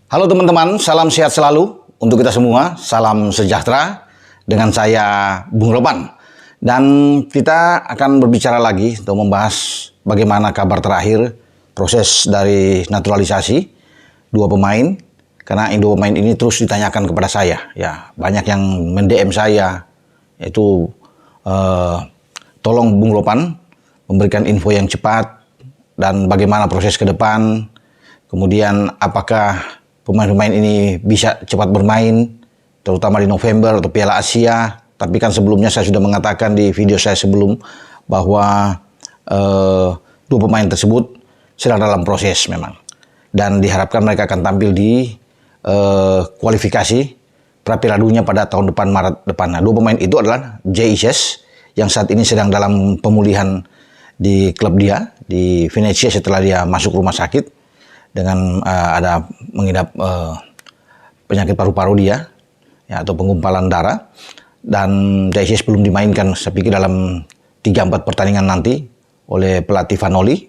Halo teman-teman, salam sehat selalu untuk kita semua, salam sejahtera dengan saya Bung Ropan. Dan kita akan berbicara lagi untuk membahas bagaimana kabar terakhir proses dari naturalisasi dua pemain. Karena dua pemain ini terus ditanyakan kepada saya, ya banyak yang mend-DM saya, yaitu tolong Bung Ropan memberikan info yang cepat dan bagaimana proses ke depan. Kemudian apakah pemain-pemain ini bisa cepat bermain, terutama di November atau Piala Asia. Tapi kan sebelumnya saya sudah mengatakan di video saya sebelum bahwa dua pemain tersebut sedang dalam proses memang. Dan diharapkan mereka akan tampil di kualifikasi pra-Piala Dunia pada tahun depan, Maret depan. Nah, dua pemain itu adalah Jay Ices yang saat ini sedang dalam pemulihan di klub dia, di Venezia setelah dia masuk rumah sakit dengan ada mengidap penyakit paru-paru dia, ya, atau penggumpalan darah. Dan Jay Ices belum dimainkan, saya pikir dalam 3-4 pertandingan nanti oleh pelatih Vanoli,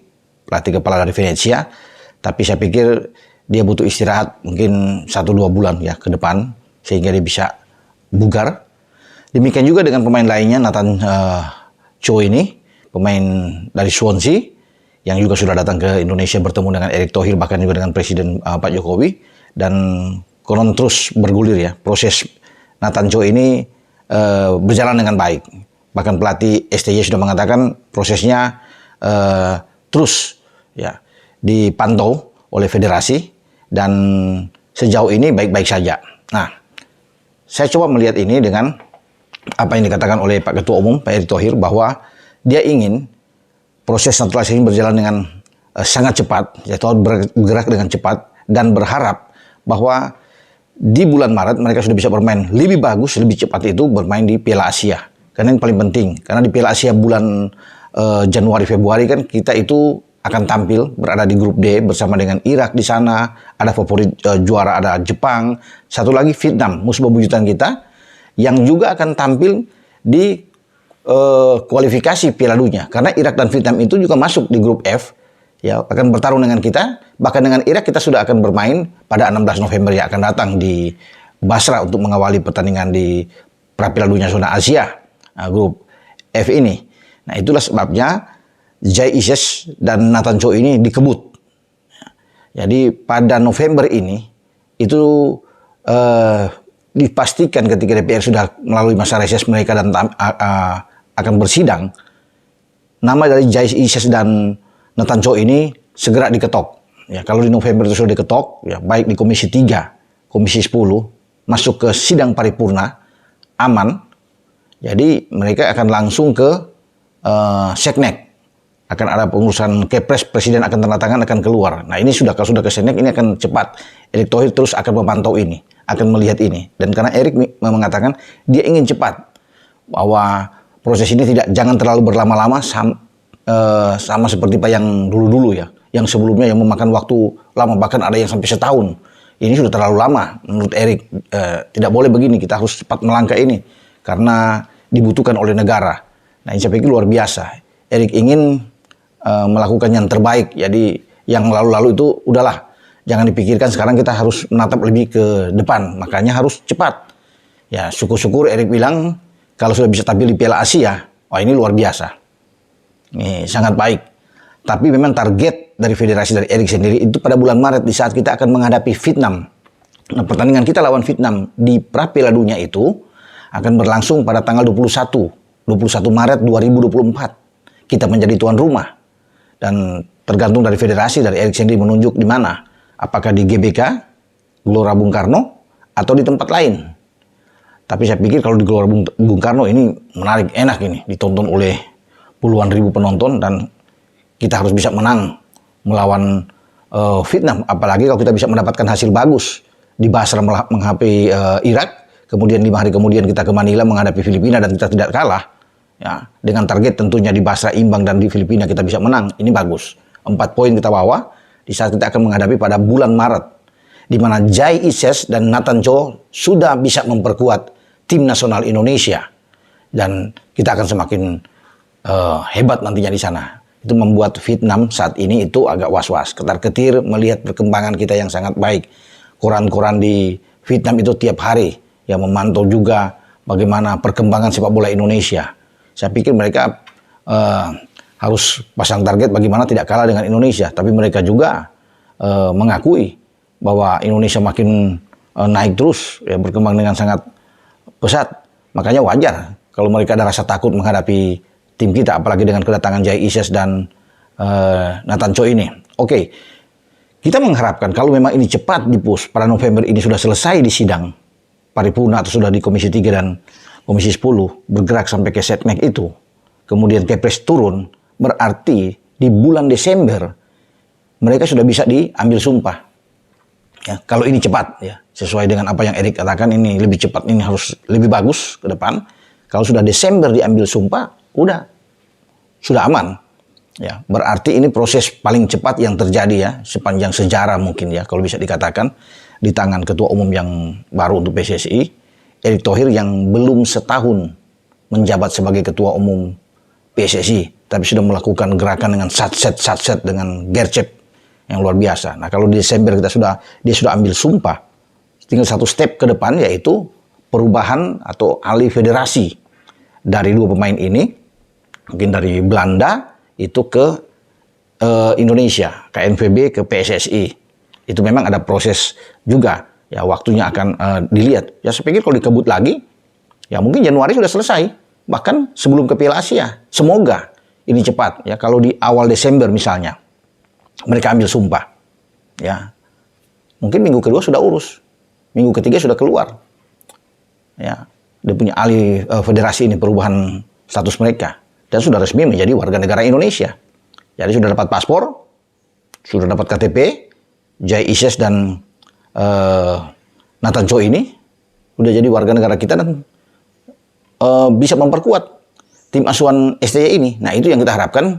pelatih kepala dari Venezia. Tapi saya pikir dia butuh istirahat mungkin 1-2 bulan ya ke depan, sehingga dia bisa bugar. Demikian juga dengan pemain lainnya, Nathan Cho ini, pemain dari Swansea, yang juga sudah datang ke Indonesia bertemu dengan Erick Thohir, bahkan juga dengan Presiden Pak Jokowi. Dan konon terus bergulir ya, proses Nathan Cho ini berjalan dengan baik. Bahkan pelatih STY sudah mengatakan prosesnya terus ya dipantau oleh federasi dan sejauh ini baik-baik saja. Nah, saya coba melihat ini dengan apa yang dikatakan oleh Pak Ketua Umum, Pak Erick Thohir, bahwa dia ingin proses naturalisasi ini berjalan dengan sangat cepat, yaitu bergerak dengan cepat, dan berharap bahwa di bulan Maret mereka sudah bisa bermain lebih bagus, lebih cepat itu bermain di Piala Asia. Karena ini paling penting, karena di Piala Asia bulan Januari Februari kan kita itu akan tampil berada di grup D bersama dengan Irak di sana, ada favorit juara, ada Jepang, satu lagi Vietnam, musuh bebuyutan kita yang juga akan tampil di kualifikasi Piala Dunia, karena Irak dan Vietnam itu juga masuk di grup F, ya, akan bertarung dengan kita. Bahkan dengan Irak kita sudah akan bermain pada 16 November yang akan datang di Basra untuk mengawali pertandingan di pra-Piala Dunia zona Asia, grup F ini. Nah, itulah sebabnya Jay Ices dan Nathan Cho ini dikebut. Jadi pada November ini itu dipastikan ketika DPR sudah melalui masa reses mereka dan akan bersidang, nama dari Jay Ices dan Nathan Cho ini segera diketok. Ya, kalau di November itu sudah diketok, ya, baik di Komisi 3, Komisi 10, masuk ke sidang paripurna, aman. Jadi mereka akan langsung ke Seknek. Akan ada pengurusan Kepres, Presiden akan tanda tangan, akan keluar. Nah, ini kalau sudah ke Seknek, ini akan cepat. Erick Thohir terus akan memantau ini, akan melihat ini. Dan karena Erick mengatakan dia ingin cepat, bahwa proses ini jangan terlalu berlama-lama sama seperti Pak yang dulu-dulu ya, yang sebelumnya yang memakan waktu lama, bahkan ada yang sampai setahun. Ini sudah terlalu lama menurut Erick. Tidak boleh begini, kita harus cepat melangkah ini karena dibutuhkan oleh negara. Nah, ini saya pikir luar biasa. Erick ingin melakukan yang terbaik. Jadi yang lalu-lalu itu udahlah, jangan dipikirkan, sekarang kita harus menatap lebih ke depan, makanya harus cepat. Ya, syukur-syukur Erick bilang kalau sudah bisa tampil di Piala Asia, wah ini luar biasa. Ini sangat baik. Tapi memang target dari federasi, dari Erick sendiri itu pada bulan Maret di saat kita akan menghadapi Vietnam. Nah, pertandingan kita lawan Vietnam di pra-Piala Dunia itu akan berlangsung pada tanggal 21 Maret 2024. Kita menjadi tuan rumah. Dan tergantung dari federasi, dari Erick sendiri menunjuk di mana. Apakah di GBK, Gelora Bung Karno, atau di tempat lain. Tapi saya pikir kalau di Gelora Bung Karno ini menarik, enak ini, ditonton oleh puluhan ribu penonton, dan kita harus bisa menang melawan Vietnam. Apalagi kalau kita bisa mendapatkan hasil bagus di Basra menghadapi Irak, kemudian 5 hari kemudian kita ke Manila menghadapi Filipina dan kita tidak kalah. Ya, dengan target tentunya di Basra imbang dan di Filipina kita bisa menang. Ini bagus. 4 poin kita bawa di saat kita akan menghadapi pada bulan Maret, di mana Jay Ices dan Nathan Cho sudah bisa memperkuat tim nasional Indonesia, dan kita akan semakin hebat nantinya di sana. Itu membuat Vietnam saat ini itu agak was-was, ketar-ketir melihat perkembangan kita yang sangat baik. koran-koran di Vietnam itu tiap hari, ya memantau juga bagaimana perkembangan sepak bola Indonesia. Saya pikir mereka harus pasang target bagaimana tidak kalah dengan Indonesia, tapi mereka juga mengakui bahwa Indonesia makin naik terus, ya, berkembang dengan sangat pesat. Makanya wajar kalau mereka ada rasa takut menghadapi tim kita, apalagi dengan kedatangan Jai Ises dan Nathan Cho ini. Oke, kita mengharapkan kalau memang ini cepat di-push, pada November ini sudah selesai di sidang paripurna atau sudah di Komisi 3 dan Komisi 10, bergerak sampai ke Setnek itu, kemudian Kepres turun, berarti di bulan Desember mereka sudah bisa diambil sumpah. Ya, kalau ini cepat, ya, sesuai dengan apa yang Erik katakan, ini lebih cepat, ini harus lebih bagus ke depan. Kalau sudah Desember diambil sumpah, sudah aman. Ya, berarti ini proses paling cepat yang terjadi, ya, sepanjang sejarah mungkin, ya, kalau bisa dikatakan, di tangan Ketua Umum yang baru untuk PSSI, Erick Thohir, yang belum setahun menjabat sebagai Ketua Umum PSSI, tapi sudah melakukan gerakan dengan satset dengan gercep yang luar biasa. Nah, kalau di Desember dia sudah ambil sumpah, tinggal satu step ke depan, yaitu perubahan atau alih federasi dari dua pemain ini, mungkin dari Belanda itu ke Indonesia, KNVB ke PSSI. Itu memang ada proses juga, ya, waktunya akan dilihat. Ya, saya pikir kalau dikebut lagi, ya mungkin Januari sudah selesai, bahkan sebelum ke Piala Asia. Semoga ini cepat, ya. Kalau di awal Desember misalnya mereka ambil sumpah, ya, mungkin minggu kedua sudah urus, minggu ketiga sudah keluar, ya, dia punya alih federasi ini, perubahan status mereka, dan sudah resmi menjadi warga negara Indonesia. Jadi sudah dapat paspor, sudah dapat KTP. Jai Ises dan Nathan Cho ini sudah jadi warga negara kita dan bisa memperkuat tim asuhan STY ini. Nah, itu yang kita harapkan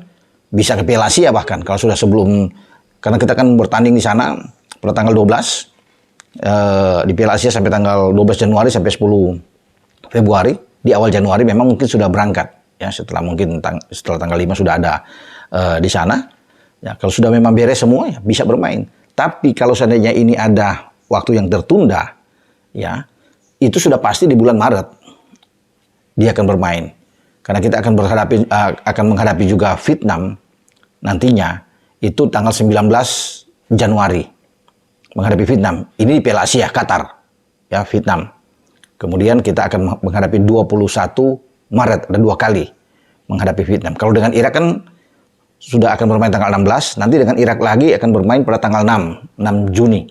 bisa ke Piala Asia bahkan kalau sudah sebelum, karena kita kan bertanding di sana pada tanggal 12 di Piala Asia sampai tanggal 12 Januari sampai 10 Februari. Di awal Januari memang mungkin sudah berangkat, ya, setelah tanggal 5 sudah ada di sana. Ya, kalau sudah memang beres semua, ya, bisa bermain. Tapi kalau seandainya ini ada waktu yang tertunda, ya, itu sudah pasti di bulan Maret dia akan bermain. Karena kita akan menghadapi juga Vietnam nantinya, itu tanggal 19 Januari menghadapi Vietnam. Ini di Piala Asia Qatar, ya, Vietnam. Kemudian kita akan menghadapi 21 Maret, ada 2 kali menghadapi Vietnam. Kalau dengan Irak kan sudah akan bermain tanggal 16, nanti dengan Irak lagi akan bermain pada tanggal 6 Juni.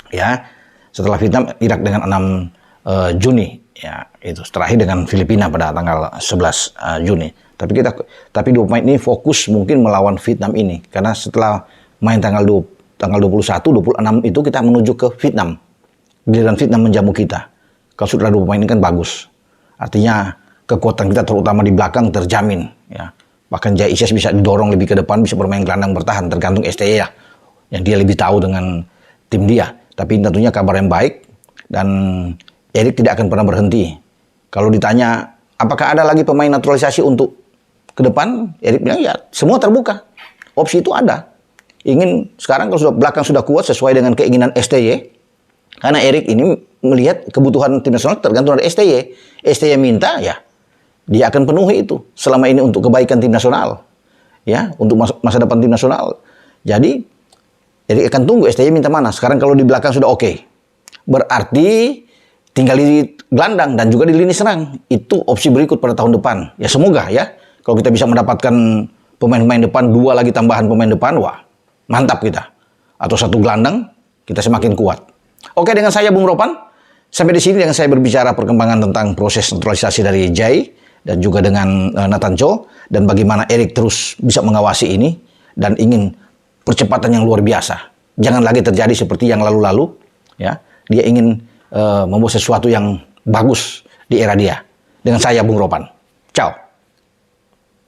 Ya, setelah Vietnam, Irak dengan 6 Juni. Ya, itu terakhir dengan Filipina pada tanggal 11 Juni. Tapi dua pemain ini fokus mungkin melawan Vietnam ini, karena setelah main tanggal 21, 26 itu kita menuju ke Vietnam. Giliran Vietnam menjamu kita. Kalau sudah dua pemain ini kan bagus. Artinya kekuatan kita terutama di belakang terjamin, ya. Bahkan Jai Ises bisa didorong lebih ke depan, bisa bermain gelandang bertahan, tergantung STY, ya, yang dia lebih tahu dengan tim dia. Tapi tentunya kabar yang baik, dan Erik tidak akan pernah berhenti. Kalau ditanya, apakah ada lagi pemain naturalisasi untuk ke depan? Erik bilang, ya, semua terbuka. Opsi itu ada. Sekarang kalau belakang sudah kuat sesuai dengan keinginan STY, karena Erik ini melihat kebutuhan tim nasional tergantung dari STY. STY minta, ya, dia akan penuhi itu selama ini untuk kebaikan tim nasional, ya, untuk masa depan tim nasional. Jadi Erik akan tunggu STY minta mana. Sekarang kalau di belakang sudah oke, berarti tinggal di gelandang dan juga di lini serang. Itu opsi berikut pada tahun depan. Ya, semoga, ya, kalau kita bisa mendapatkan pemain-pemain depan, 2 lagi tambahan pemain depan, wah, mantap kita. Atau 1 gelandang, kita semakin kuat. Oke, dengan saya Bung Ropan, sampai di sini dengan saya berbicara perkembangan tentang proses naturalisasi dari Jai dan juga dengan Nathan Cho, dan bagaimana Erik terus bisa mengawasi ini dan ingin percepatan yang luar biasa. Jangan lagi terjadi seperti yang lalu-lalu, ya. Dia ingin membuat sesuatu yang bagus di era dia. Dengan saya Bung Ropan. Ciao.